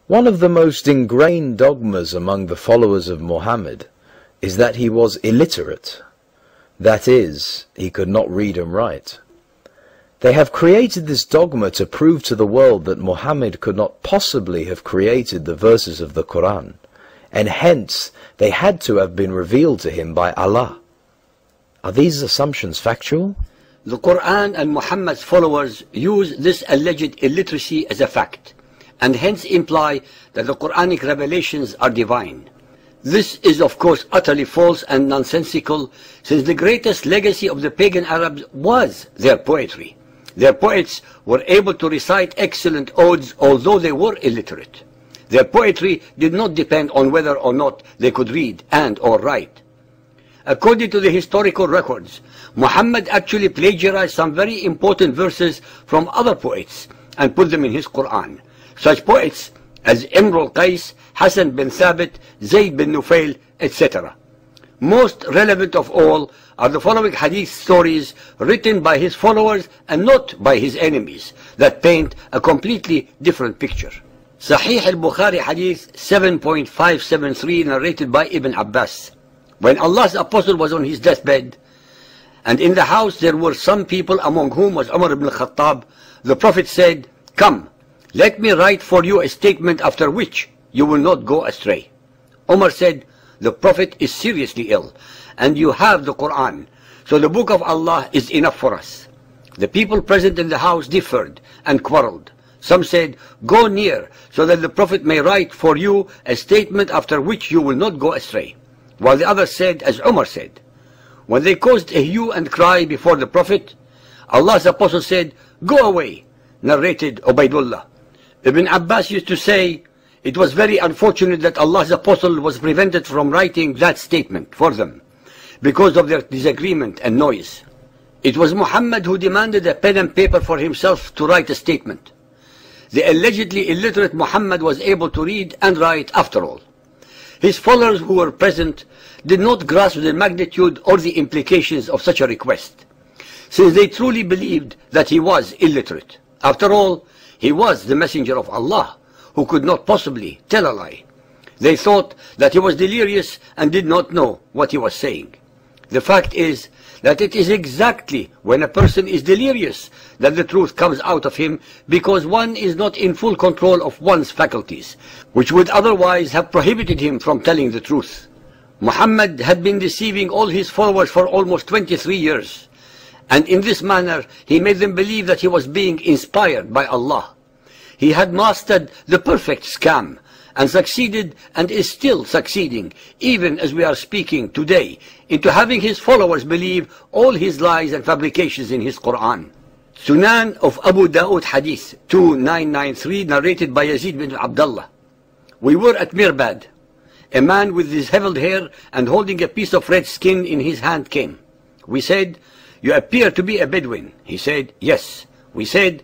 One of the most ingrained dogmas among the followers of Muhammad is that he was illiterate. That is, he could not read and write. They have created this dogma to prove to the world that Muhammad could not possibly have created the verses of the Quran, and hence they had to have been revealed to him by Allah. Are these assumptions factual? The Quran and Muhammad's followers use this alleged illiteracy as a fact, and hence imply that the Quranic revelations are divine. This is of course utterly false and nonsensical, since the greatest legacy of the pagan Arabs was their poetry. Their poets were able to recite excellent odes although they were illiterate. Their poetry did not depend on whether or not they could read and or write. According to the historical records, Muhammad actually plagiarized some very important verses from other poets and put them in his Quran. Such poets as Imrul Qais, Hassan bin Thabit, Zayd bin Nufail, etc. Most relevant of all are the following hadith stories written by his followers and not by his enemies that paint a completely different picture. Sahih al-Bukhari hadith 7.573 narrated by Ibn Abbas. When Allah's apostle was on his deathbed, and in the house there were some people among whom was Umar ibn Khattab, the Prophet said, "Come, let me write for you a statement after which you will not go astray." Umar said, "The Prophet is seriously ill, and you have the Quran, so the book of Allah is enough for us." The people present in the house differed and quarreled. Some said, "Go near, so that the Prophet may write for you a statement after which you will not go astray." While the others said, as Umar said. When they caused a hue and cry before the Prophet, Allah's apostle said, "Go away," narrated Ubaidullah. Ibn Abbas used to say, it was very unfortunate that Allah's apostle was prevented from writing that statement for them, because of their disagreement and noise. It was Muhammad who demanded a pen and paper for himself to write a statement. The allegedly illiterate Muhammad was able to read and write after all. His followers who were present did not grasp the magnitude or the implications of such a request, since they truly believed that he was illiterate. After all, he was the messenger of Allah, who could not possibly tell a lie. They thought that he was delirious and did not know what he was saying. The fact is that it is exactly when a person is delirious that the truth comes out of him, because one is not in full control of one's faculties, which would otherwise have prohibited him from telling the truth. Muhammad had been deceiving all his followers for almost 23 years, and in this manner he made them believe that he was being inspired by Allah. He had mastered the perfect scam and succeeded and is still succeeding, even as we are speaking today, into having his followers believe all his lies and fabrications in his Quran. Sunan of Abu Dawood Hadith 2993 narrated by Yazid bin Abdullah. We were at Mirbad. A man with disheveled hair and holding a piece of red skin in his hand came. We said, "You appear to be a Bedouin." He said, "Yes." We said,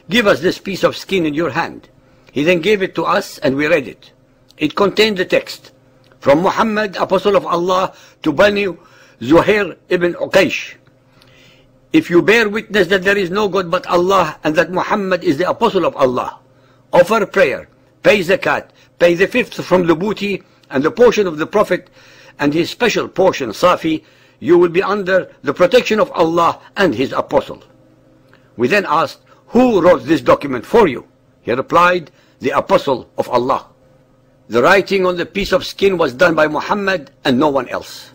"Give us this piece of skin in your hand." He then gave it to us and we read it. It contained the text, "From Muhammad, apostle of Allah, to Bani Zuhair ibn Uqaysh. If you bear witness that there is no God but Allah and that Muhammad is the apostle of Allah, offer prayer, pay zakat, pay the fifth from the booty and the portion of the Prophet and his special portion, Safi, you will be under the protection of Allah and his apostle." We then asked, "Who wrote this document for you?" He replied, "The apostle of Allah." The writing on the piece of skin was done by Muhammad and no one else.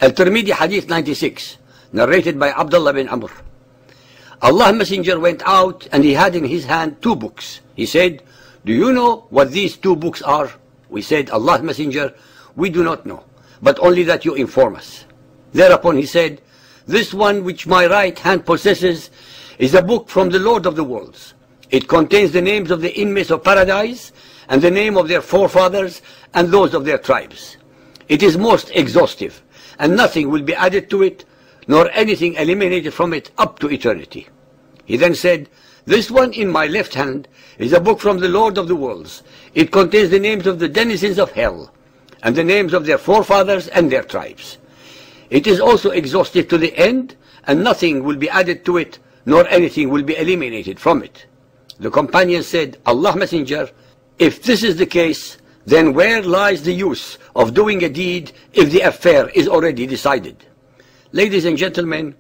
Al-Tirmidhi Hadith 96, narrated by Abdullah bin Amr. Allah's messenger went out and he had in his hand 2 books. He said, "Do you know what these 2 books are?" We said, "Allah's messenger, we do not know, but only that you inform us." Thereupon he said, "This one which my right hand possesses is a book from the Lord of the worlds. It contains the names of the inmates of paradise and the name of their forefathers and those of their tribes. It is most exhaustive, and nothing will be added to it, nor anything eliminated from it up to eternity." He then said, "This one in my left hand is a book from the Lord of the worlds. It contains the names of the denizens of hell, and the names of their forefathers and their tribes. It is also exhaustive to the end, and nothing will be added to it, nor anything will be eliminated from it." The companion said, "Allah Messenger, If this is the case, then where lies the use of doing a deed if the affair is already decided? Ladies and gentlemen,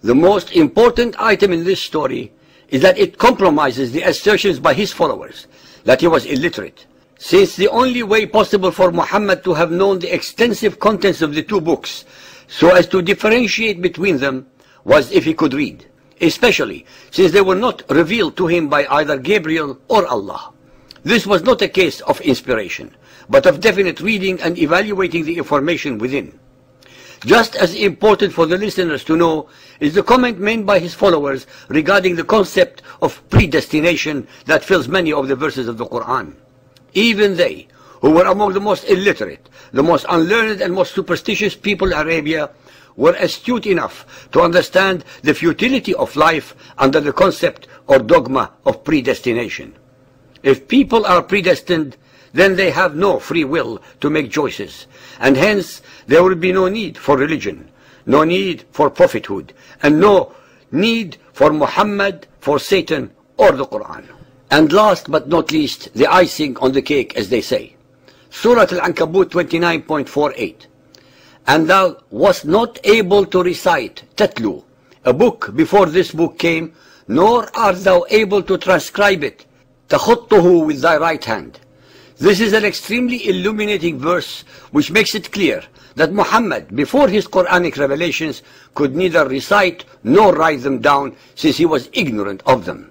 the most important item in this story is that it compromises the assertions by his followers that he was illiterate, since the only way possible for Muhammad to have known the extensive contents of the two books so as to differentiate between them was if he could read, especially since they were not revealed to him by either Gabriel or Allah. This was not a case of inspiration, but of definite reading and evaluating the information within. Just as important for the listeners to know is the comment made by his followers regarding the concept of predestination that fills many of the verses of the Quran. Even they, who were among the most illiterate, the most unlearned and most superstitious people in Arabia, were astute enough to understand the futility of life under the concept or dogma of predestination. If people are predestined, then they have no free will to make choices, and hence there will be no need for religion, no need for prophethood, and no need for Muhammad, for Satan, or the Quran. And last but not least, the icing on the cake, as they say. Surah Al-Ankabut 29.48. And thou wast not able to recite, tatlu, a book before this book came, nor art thou able to transcribe it, takhutuhu, with thy right hand. This is an extremely illuminating verse which makes it clear that Muhammad, before his Quranic revelations, could neither recite nor write them down, since he was ignorant of them.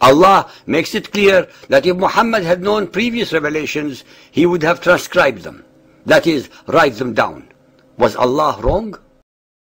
Allah makes it clear that if Muhammad had known previous revelations, he would have transcribed them, that is, write them down. Was Allah wrong?